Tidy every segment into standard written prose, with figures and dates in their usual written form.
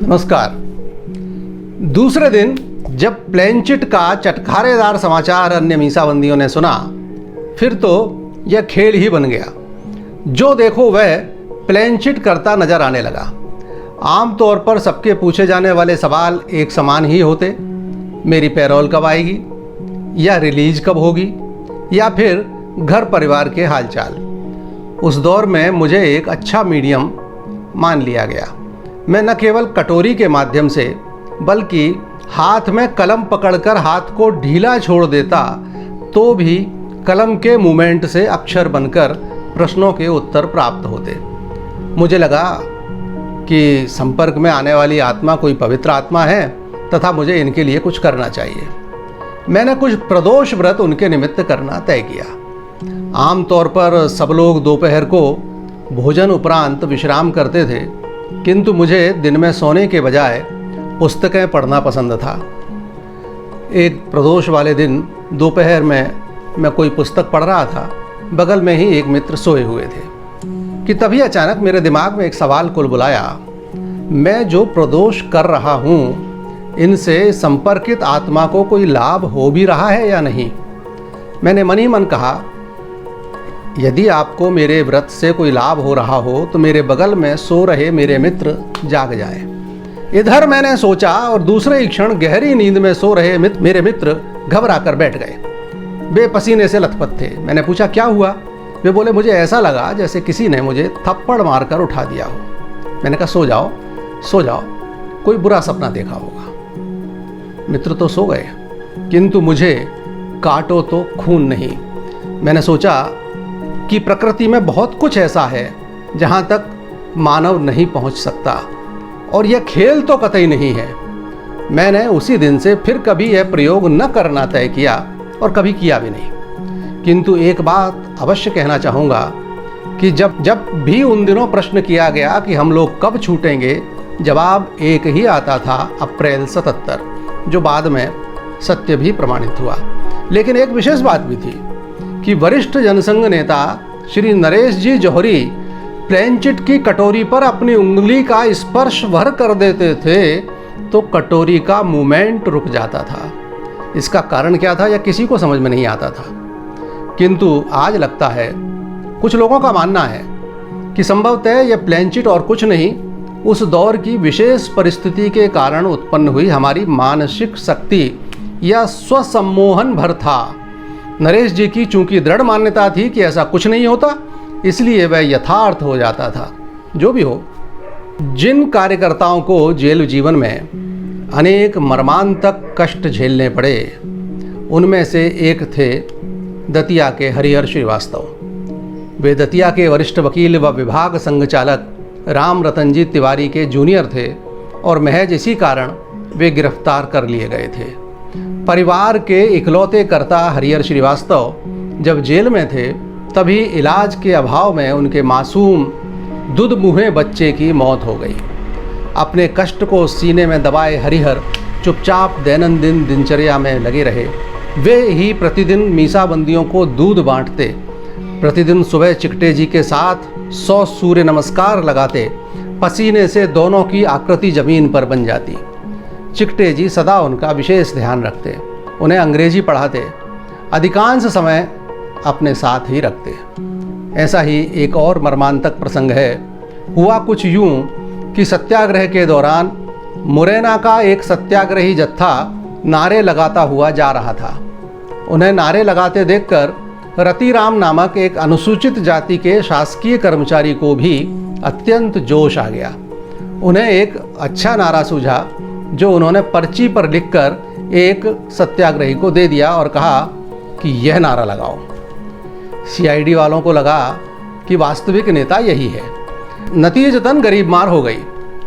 नमस्कार। दूसरे दिन जब प्लेनचिट का चटखारेदार समाचार अन्य मीसाबंदियों ने सुना, फिर तो यह खेल ही बन गया। जो देखो वह प्लेनचिट करता नजर आने लगा। आमतौर पर सबके पूछे जाने वाले सवाल एक समान ही होते। मेरी पैरोल कब आएगी, या रिलीज कब होगी, या फिर घर परिवार के हालचाल। उस दौर में मुझे एक अच्छा मीडियम मान लिया गया। मैं न केवल कटोरी के माध्यम से बल्कि हाथ में कलम पकड़कर हाथ को ढीला छोड़ देता तो भी कलम के मूवमेंट से अक्षर बनकर प्रश्नों के उत्तर प्राप्त होते। मुझे लगा कि संपर्क में आने वाली आत्मा कोई पवित्र आत्मा है तथा मुझे इनके लिए कुछ करना चाहिए। मैंने कुछ प्रदोष व्रत उनके निमित्त करना तय किया। आमतौर पर सब लोग दोपहर को भोजन उपरांत विश्राम करते थे, किंतु मुझे दिन में सोने के बजाय पुस्तकें पढ़ना पसंद था। एक प्रदोष वाले दिन दोपहर में मैं कोई पुस्तक पढ़ रहा था। बगल में ही एक मित्र सोए हुए थे कि तभी अचानक मेरे दिमाग में एक सवाल कुलबुलाया। मैं जो प्रदोष कर रहा हूँ, इनसे संपर्कित आत्मा को कोई लाभ हो भी रहा है या नहीं? मैंने मन ही मन कहा, यदि आपको मेरे व्रत से कोई लाभ हो रहा हो तो मेरे बगल में सो रहे मेरे मित्र जाग जाए। इधर मैंने सोचा और दूसरे ही क्षण गहरी नींद में सो रहे मेरे मित्र घबरा कर बैठ गए। वे पसीने से लथपथ थे। मैंने पूछा, क्या हुआ? वे बोले, मुझे ऐसा लगा जैसे किसी ने मुझे थप्पड़ मारकर उठा दिया हो। मैंने कहा, सो जाओ सो जाओ, कोई बुरा सपना देखा होगा। मित्र तो सो गए, किंतु मुझे काटो तो खून नहीं। मैंने सोचा कि प्रकृति में बहुत कुछ ऐसा है जहाँ तक मानव नहीं पहुँच सकता, और यह खेल तो कतई नहीं है। मैंने उसी दिन से फिर कभी यह प्रयोग न करना तय किया और कभी किया भी नहीं। किंतु एक बात अवश्य कहना चाहूँगा कि जब भी उन दिनों प्रश्न किया गया कि हम लोग कब छूटेंगे, जवाब एक ही आता था, अप्रैल 77, जो बाद में सत्य भी प्रमाणित हुआ। लेकिन एक विशेष बात भी थी कि वरिष्ठ जनसंघ नेता श्री नरेश जी जौहरी प्लेनचिट की कटोरी पर अपनी उंगली का स्पर्श भर कर देते थे तो कटोरी का मूवमेंट रुक जाता था। इसका कारण क्या था, यह किसी को समझ में नहीं आता था। किंतु आज लगता है, कुछ लोगों का मानना है कि संभवतः यह प्लेनचिट और कुछ नहीं, उस दौर की विशेष परिस्थिति के कारण उत्पन्न हुई हमारी मानसिक शक्ति या स्वसम्मोहन भर था। नरेश जी की चूंकि दृढ़ मान्यता थी कि ऐसा कुछ नहीं होता, इसलिए वह यथार्थ हो जाता था। जो भी हो, जिन कार्यकर्ताओं को जेल जीवन में अनेक मर्मांतक कष्ट झेलने पड़े, उनमें से एक थे दतिया के हरिहर श्रीवास्तव। वे दतिया के वरिष्ठ वकील व विभाग संघचालक राम रतन जी तिवारी के जूनियर थे और महज इसी कारण वे गिरफ्तार कर लिए गए थे। परिवार के इकलौते कर्ता हरिहर श्रीवास्तव जब जेल में थे, तभी इलाज के अभाव में उनके मासूम दुधमुहे बच्चे की मौत हो गई। अपने कष्ट को सीने में दबाए हरिहर चुपचाप दैनंदिन दिनचर्या में लगे रहे। वे ही प्रतिदिन मीसाबंदियों को दूध बांटते, प्रतिदिन सुबह चिकटे जी के साथ 100 सूर्य नमस्कार लगाते। पसीने से दोनों की आकृति जमीन पर बन जाती। चिकटे जी सदा उनका विशेष ध्यान रखते, उन्हें अंग्रेजी पढ़ाते, अधिकांश समय अपने साथ ही रखते। ऐसा ही एक और मर्मांतक प्रसंग है। हुआ कुछ यूं कि सत्याग्रह के दौरान मुरैना का एक सत्याग्रही जत्था नारे लगाता हुआ जा रहा था। उन्हें नारे लगाते देखकर रतिराम नामक एक अनुसूचित जाति के शासकीय कर्मचारी को भी अत्यंत जोश आ गया। उन्हें एक अच्छा नारा सूझा, जो उन्होंने पर्ची पर लिखकर एक सत्याग्रही को दे दिया और कहा कि यह नारा लगाओ। सीआईडी वालों को लगा कि वास्तविक नेता यही है। नतीजतन गरीब मार हो गई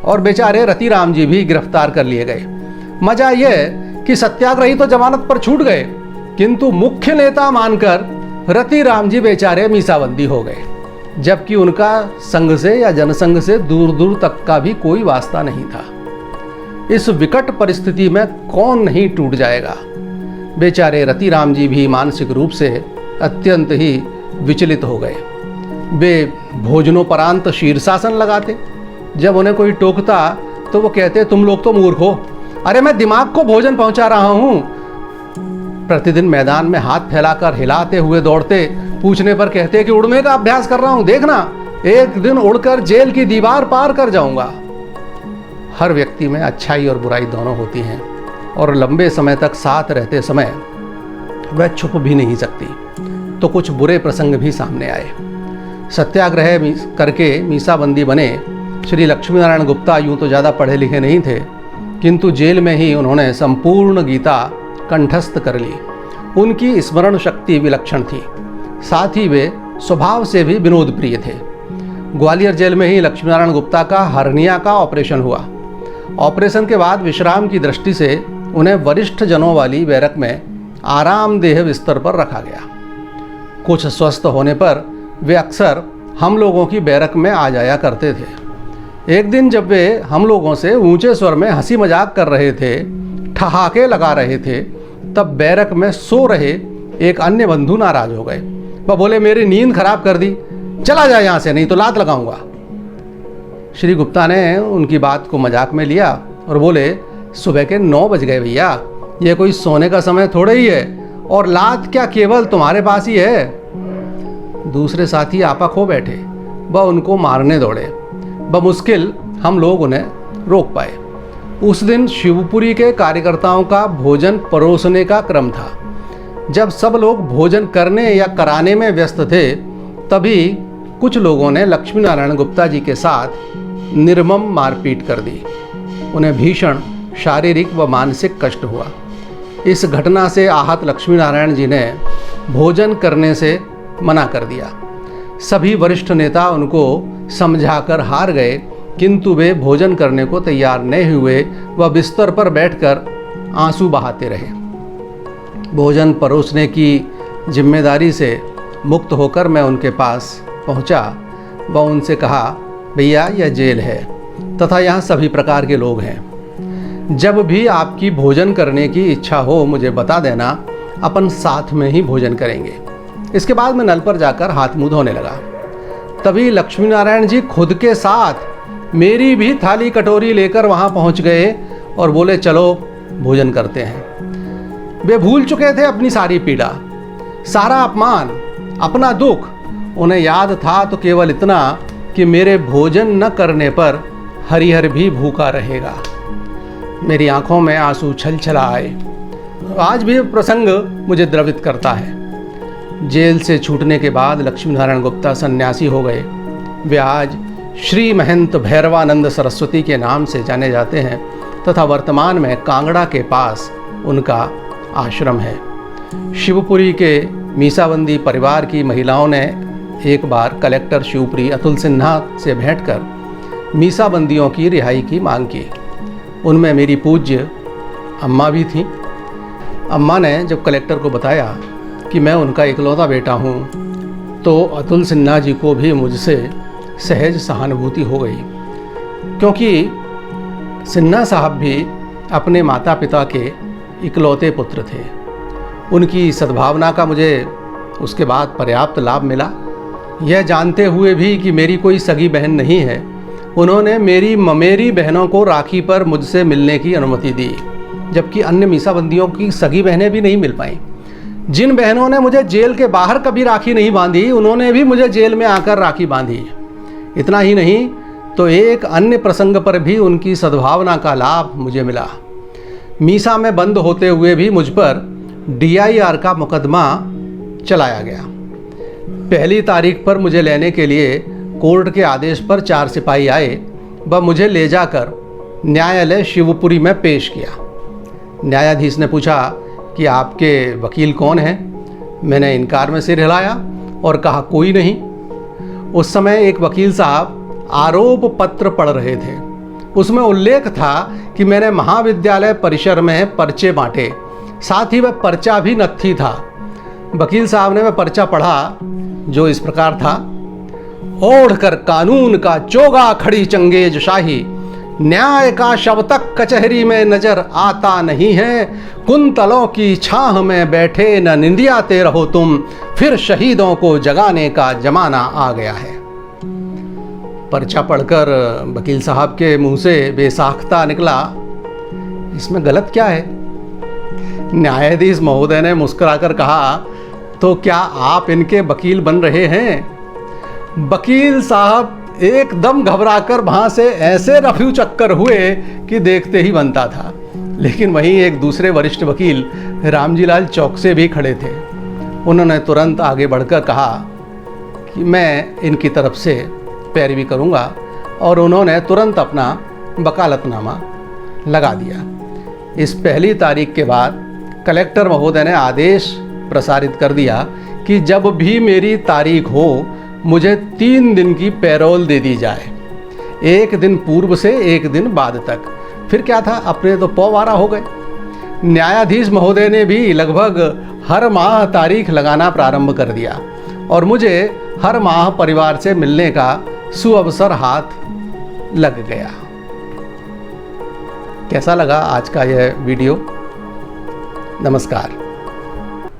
और बेचारे रतिराम जी भी गिरफ्तार कर लिए गए। मजा यह कि सत्याग्रही तो जमानत पर छूट गए, किंतु मुख्य नेता मानकर रतिराम जी बेचारे मीसाबंदी हो गए, जबकि उनका संघ से या जनसंघ से दूर दूर तक का भी कोई वास्ता नहीं था। इस विकट परिस्थिति में कौन नहीं टूट जाएगा। बेचारे रतिराम जी भी मानसिक रूप से अत्यंत ही विचलित हो गए। वे भोजनोपरांत शीर्षासन लगाते। जब उन्हें कोई टोकता तो वो कहते तुम लोग तो मूर्ख हो। अरे मैं दिमाग को भोजन पहुंचा रहा हूं। प्रतिदिन मैदान में हाथ फैलाकर हिलाते हुए दौड़ते, पूछने पर कहते कि उड़ने का अभ्यास कर रहा हूं, देखना एक दिन उड़कर जेल की दीवार पार कर जाऊंगा। हर व्यक्ति में अच्छाई और बुराई दोनों होती हैं और लंबे समय तक साथ रहते समय वह छुप भी नहीं सकती, तो कुछ बुरे प्रसंग भी सामने आए। सत्याग्रह करके मीसाबंदी बने श्री लक्ष्मीनारायण गुप्ता यूं तो ज़्यादा पढ़े लिखे नहीं थे, किंतु जेल में ही उन्होंने संपूर्ण गीता कंठस्थ कर ली। उनकी स्मरण शक्ति विलक्षण थी, साथ ही वे स्वभाव से भी विनोद प्रिय थे। ग्वालियर जेल में ही लक्ष्मीनारायण गुप्ता का हर्निया का ऑपरेशन हुआ। ऑपरेशन के बाद विश्राम की दृष्टि से उन्हें वरिष्ठ जनों वाली बैरक में आरामदेह बिस्तर पर रखा गया। कुछ स्वस्थ होने पर वे अक्सर हम लोगों की बैरक में आ जाया करते थे। एक दिन जब वे हम लोगों से ऊंचे स्वर में हंसी मजाक कर रहे थे, ठहाके लगा रहे थे, तब बैरक में सो रहे एक अन्य बंधु नाराज हो गए। वह बोले मेरी नींद खराब कर दी, चला जा यहाँ से नहीं तो लात लगाऊंगा। श्री गुप्ता ने उनकी बात को मजाक में लिया और बोले सुबह के 9 बज गए भैया, ये कोई सोने का समय थोड़ा ही है, और लात क्या केवल तुम्हारे पास ही है। दूसरे साथी आपा खो बैठे, वह उनको मारने दौड़े। बमुश्किल हम लोग उन्हें रोक पाए। उस दिन शिवपुरी के कार्यकर्ताओं का भोजन परोसने का क्रम था। जब सब लोग भोजन करने या कराने में व्यस्त थे, तभी कुछ लोगों ने लक्ष्मीनारायण गुप्ता जी के साथ निर्मम मारपीट कर दी। उन्हें भीषण शारीरिक व मानसिक कष्ट हुआ। इस घटना से आहत लक्ष्मीनारायण जी ने भोजन करने से मना कर दिया। सभी वरिष्ठ नेता उनको समझाकर हार गए, किंतु वे भोजन करने को तैयार नहीं हुए। वह बिस्तर पर बैठकर आंसू बहाते रहे। भोजन परोसने की जिम्मेदारी से मुक्त होकर मैं उनके पास पहुंचा व उनसे कहा भैया यह जेल है तथा यहाँ सभी प्रकार के लोग हैं। जब भी आपकी भोजन करने की इच्छा हो मुझे बता देना, अपन साथ में ही भोजन करेंगे। इसके बाद मैं नल पर जाकर हाथ मुंह धोने लगा। तभी लक्ष्मीनारायण जी खुद के साथ मेरी भी थाली कटोरी लेकर वहाँ पहुँच गए और बोले चलो भोजन करते हैं। वे भूल चुके थे अपनी सारी पीड़ा, सारा अपमान, अपना दुख। उन्हें याद था तो केवल इतना कि मेरे भोजन न करने पर हरिहर भी भूखा रहेगा। मेरी आंखों में आंसू छलछला आए। आज भी प्रसंग मुझे द्रवित करता है। जेल से छूटने के बाद लक्ष्मीनारायण गुप्ता सन्यासी हो गए। वे आज श्री महंत भैरवानंद सरस्वती के नाम से जाने जाते हैं तथा वर्तमान में कांगड़ा के पास उनका आश्रम है। शिवपुरी के मीसाबंदी परिवार की महिलाओं ने एक बार कलेक्टर शिवपुरी अतुल सिन्हा से भेंटकर मीसाबंदियों की रिहाई की मांग की। उनमें मेरी पूज्य अम्मा भी थीं। अम्मा ने जब कलेक्टर को बताया कि मैं उनका इकलौता बेटा हूँ, तो अतुल सिन्हा जी को भी मुझसे सहज सहानुभूति हो गई, क्योंकि सिन्हा साहब भी अपने माता पिता के इकलौते पुत्र थे। उनकी सद्भावना का मुझे उसके बाद पर्याप्त लाभ मिला। यह जानते हुए भी कि मेरी कोई सगी बहन नहीं है, उन्होंने मेरी ममेरी बहनों को राखी पर मुझसे मिलने की अनुमति दी, जबकि अन्य मीसाबंदियों की सगी बहनें भी नहीं मिल पाईं। जिन बहनों ने मुझे जेल के बाहर कभी राखी नहीं बांधी, उन्होंने भी मुझे जेल में आकर राखी बांधी। इतना ही नहीं तो एक अन्य प्रसंग पर भी उनकी सद्भावना का लाभ मुझे मिला। मीसा में बंद होते हुए भी मुझ पर DIR का मुकदमा चलाया गया। पहली तारीख पर मुझे लेने के लिए कोर्ट के आदेश पर 4 सिपाही आए व मुझे ले जाकर न्यायालय शिवपुरी में पेश किया। न्यायाधीश ने पूछा कि आपके वकील कौन हैं? मैंने इनकार में सिर हिलाया और कहा कोई नहीं। उस समय एक वकील साहब आरोप पत्र पढ़ रहे थे। उसमें उल्लेख था कि मैंने महाविद्यालय परिसर में पर्चे बांटे, साथ ही वह पर्चा भी नत्थी था। वकील साहब ने वह पर्चा पढ़ा जो इस प्रकार था, ओढ़कर कानून का चोगा खड़ी चंगेज शाही, न्याय का शव तक कचहरी में नजर आता नहीं है, कुंतलों की छाह में बैठे न निंदियाते रहो तुम, फिर शहीदों को जगाने का जमाना आ गया है। पर्चा पढ़कर वकील साहब के मुंह से बेसाख्ता निकला, इसमें गलत क्या है? न्यायाधीश महोदय ने मुस्कुराकर कहा, तो क्या आप इनके वकील बन रहे हैं? वकील साहब एकदम घबराकर वहाँ से ऐसे रफ्यू चक्कर हुए कि देखते ही बनता था। लेकिन वहीं एक दूसरे वरिष्ठ वकील रामजीलाल चौकसे भी खड़े थे। उन्होंने तुरंत आगे बढ़कर कहा कि मैं इनकी तरफ से पैरवी करूंगा, और उन्होंने तुरंत अपना वकालतनामा लगा दिया। इस पहली तारीख के बाद कलेक्टर महोदय ने आदेश प्रसारित कर दिया कि जब भी मेरी तारीख हो मुझे 3 दिन की पैरोल दे दी जाए, 1 दिन पूर्व से 1 दिन बाद तक। फिर क्या था, अपने तो पौवारा हो गए। न्यायाधीश महोदय ने भी लगभग हर माह तारीख लगाना प्रारंभ कर दिया और मुझे हर माह परिवार से मिलने का सुअवसर हाथ लग गया। कैसा लगा आज का यह वीडियो? नमस्कार।